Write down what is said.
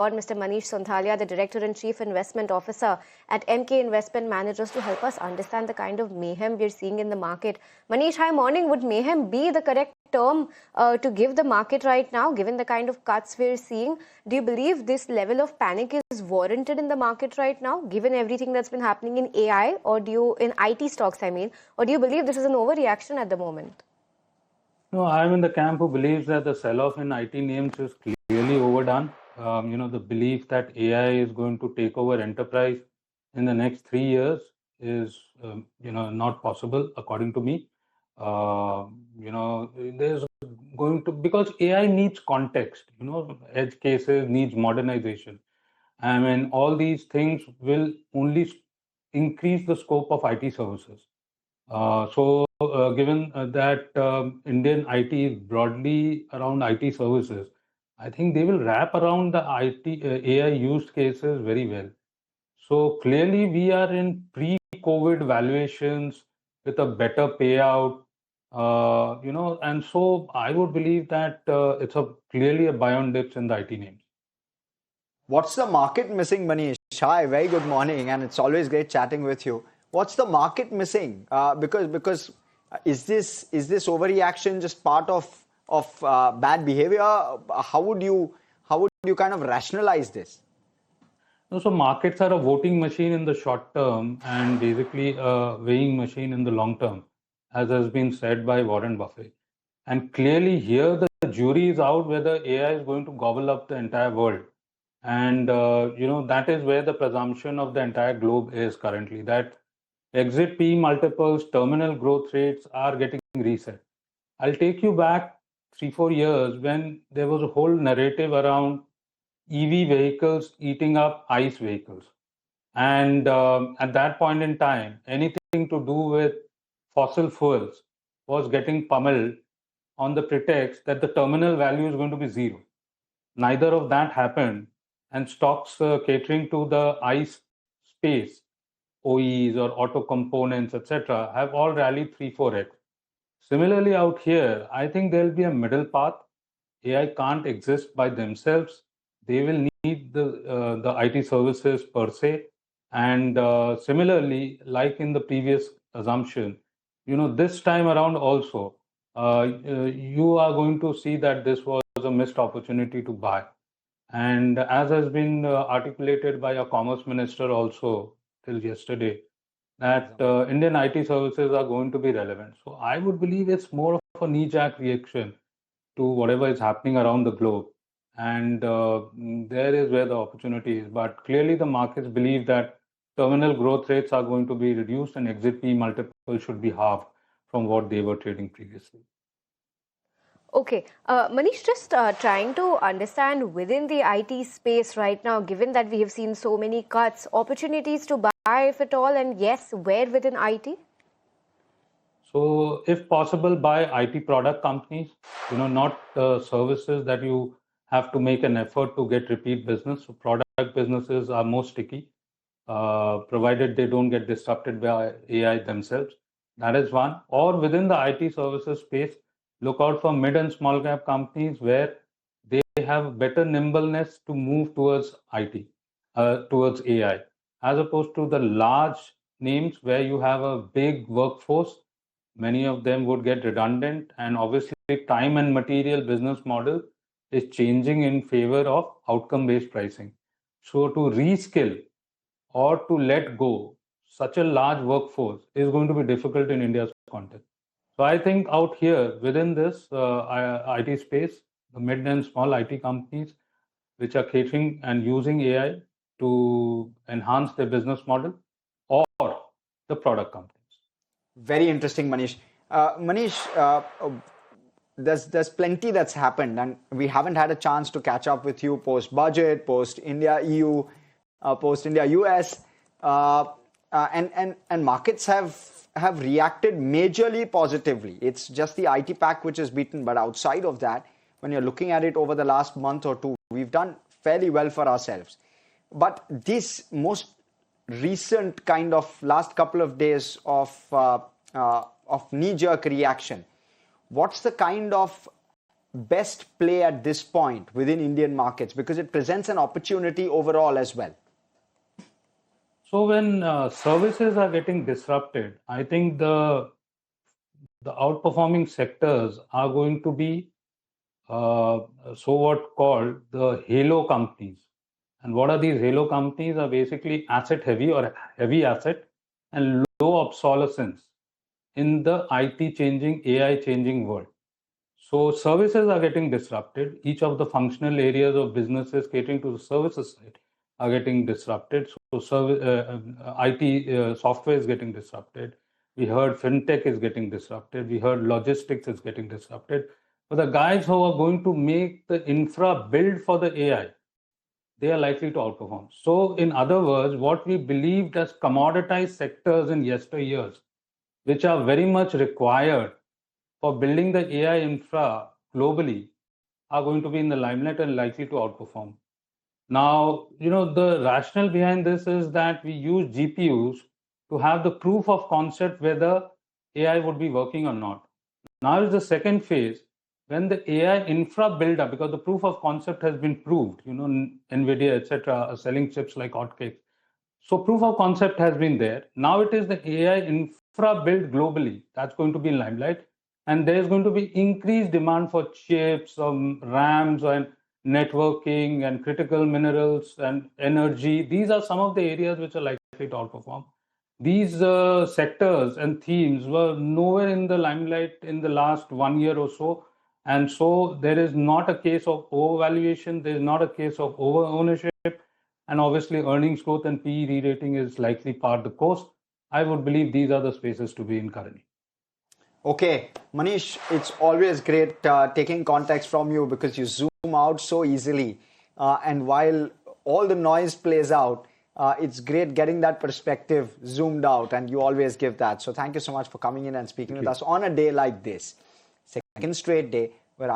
Mr. Manish Sonthalia, the Director and Chief Investment Officer at MK Investment Managers, to help us understand the kind of mayhem we're seeing in the market. Manish, hi, morning. Would mayhem be the correct term to give the market right now, given the kind of cuts we're seeing? Do you believe this level of panic is warranted in the market right now, given everything that's been happening in AI, or in IT stocks, or do you believe this is an overreaction at the moment? No, I'm in the camp who believes that the sell-off in IT names is clearly overdone. The belief that AI is going to take over enterprise in the next 3 years is, not possible, according to me. There's going to, because AI needs context, edge cases needs modernization. I mean, all these things will only increase the scope of IT services. Given that Indian IT is broadly around IT services, I think they will wrap around the AI use cases very well. So clearly, we are in pre-COVID valuations with a better payout, and so I would believe that it's clearly a buy on dips in the IT names. What's the market missing, Manish? Hi, very good morning, and it's always great chatting with you. What's the market missing? Because is this overreaction just part of bad behavior? How would you kind of rationalize this? No, so markets are a voting machine in the short term and basically a weighing machine in the long term, as has been said by Warren Buffett. And clearly here the jury is out whether AI is going to gobble up the entire world. And, that is where the presumption of the entire globe is currently, that exit P multiples, terminal growth rates are getting reset. I'll take you back 3-4 years when there was a whole narrative around EV vehicles eating up ICE vehicles. And at that point in time, anything to do with fossil fuels was getting pummeled on the pretext that the terminal value is going to be zero. Neither of that happened, and stocks catering to the ICE space, OEs or auto components, etc., have all rallied 3-4x. Similarly, out here, I think there'll be a middle path. AI can't exist by themselves. They will need the IT services per se. And similarly, like in the previous assumption, this time around also, you are going to see that this was a missed opportunity to buy. And as has been articulated by a commerce minister also till yesterday, that Indian IT services are going to be relevant. So I would believe it's more of a knee-jerk reaction to whatever is happening around the globe. And there is where the opportunity is. But clearly the markets believe that terminal growth rates are going to be reduced and exit P multiple should be halved from what they were trading previously. Okay, Manish, just trying to understand within the IT space right now, given that we have seen so many cuts, opportunities to buy, if at all, and yes, where within IT? So if possible, buy IT product companies, not services that you have to make an effort to get repeat business. So product businesses are more sticky, provided they don't get disrupted by AI themselves. That is one. Or within the IT services space, look out for mid and small cap companies where they have better nimbleness to move towards IT, towards AI, as opposed to the large names where you have a big workforce. Many of them would get redundant, and obviously time and material business model is changing in favor of outcome-based pricing. So to reskill or to let go such a large workforce is going to be difficult in India's context. So I think out here within this IT space, the mid and small IT companies which are catering and using AI to enhance their business model, or the product companies. Very interesting, Manish. Manish, there's plenty that's happened, and we haven't had a chance to catch up with you post budget, post India EU, post India US, and markets have reacted majorly positively. It's just the IT pack which is beaten, but outside of that, when you're looking at it over the last month or two, we've done fairly well for ourselves. But this most recent kind of last couple of days of knee-jerk reaction, what's the kind of best play at this point within Indian markets? Because it presents an opportunity overall as well. So when services are getting disrupted, I think the outperforming sectors are going to be so what called the halo companies. And what are these halo companies? Are basically asset heavy or heavy asset and low obsolescence in the IT changing, AI changing world. So services are getting disrupted. Each of the functional areas of businesses catering to the services side are getting disrupted. So IT software is getting disrupted. We heard fintech is getting disrupted. We heard logistics is getting disrupted. But the guys who are going to make the infra build for the AI, they are likely to outperform. So in other words, what we believed as commoditized sectors in yesteryears, which are very much required for building the AI infra globally, are going to be in the limelight and likely to outperform. Now, the rationale behind this is that we use GPUs to have the proof of concept whether AI would be working or not. Now is the second phase when the AI infra build up, because the proof of concept has been proved, NVIDIA, etc., are selling chips like hotcakes. So proof of concept has been there. Now it is the AI infra build globally that's going to be in limelight. And there's going to be increased demand for chips, RAMs, and networking, and critical minerals, and energy. These are some of the areas which are likely to outperform. These sectors and themes were nowhere in the limelight in the last 1 year or so. And so there is not a case of overvaluation, there is not a case of over ownership, and obviously earnings growth and PE re-rating is likely part of the course. I would believe these are the spaces to be in currently. Okay, Manish, it's always great taking context from you because you zoom out so easily. And while all the noise plays out, it's great getting that perspective zoomed out, and you always give that. So thank you so much for coming in and speaking with us on a day like this. Second straight day where